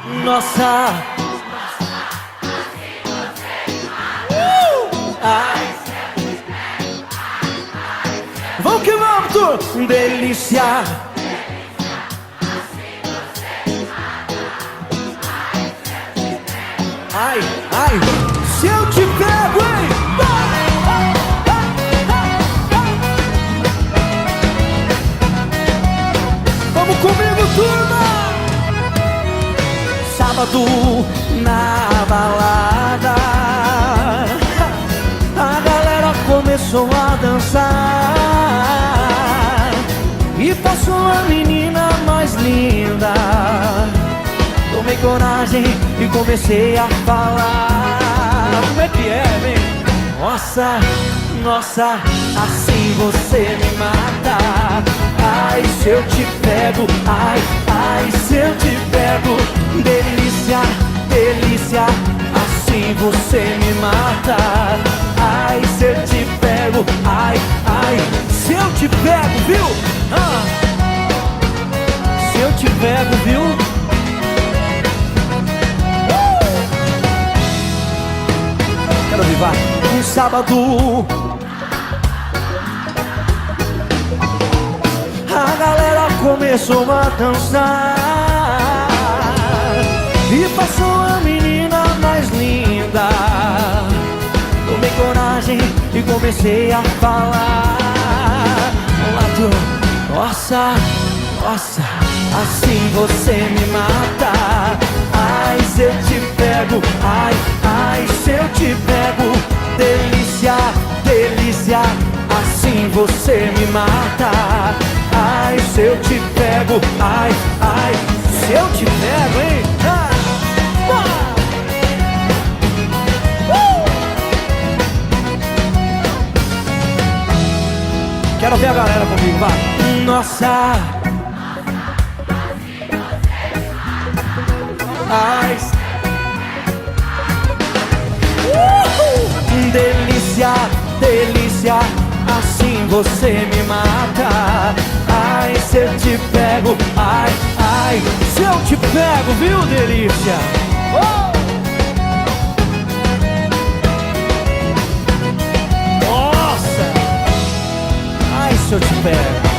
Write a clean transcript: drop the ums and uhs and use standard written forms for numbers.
Nossa. Ai. Vamos que vamos, tu. Delícia. Ai, ai. Se eu te pego, hein? Vamos comigo, turma! Sábado na balada, a galera começou a dançar e passou a menina mais linda. Tomei coragem e comecei a falar. Como é que é, vem? Nossa, nossa, assim você me mata. Ai, se eu te pego, ai, ai, se eu te pego. Delícia, delícia, assim você me mata. Ai, se eu te pego, ai, ai, se eu te pego, viu? Se eu te pego, viu? Quero vivar um sábado. A galera começou a dançar e passou a menina mais linda. Tomei coragem e comecei a falar. Nossa, nossa, assim você me mata. Ai, se eu te pego, ai, ai, se eu te pego. Delícia, delícia, assim você me mata. Ai, se eu te pego, ai, ai, se eu te pego, hein? Quero ver a galera comigo, vai. Nossa. Ai. Delícia, delícia, assim você me mata. Ai, se eu te pego, ai, ai, se eu te pego, viu, delícia? Nossa! Ai, se eu te pego.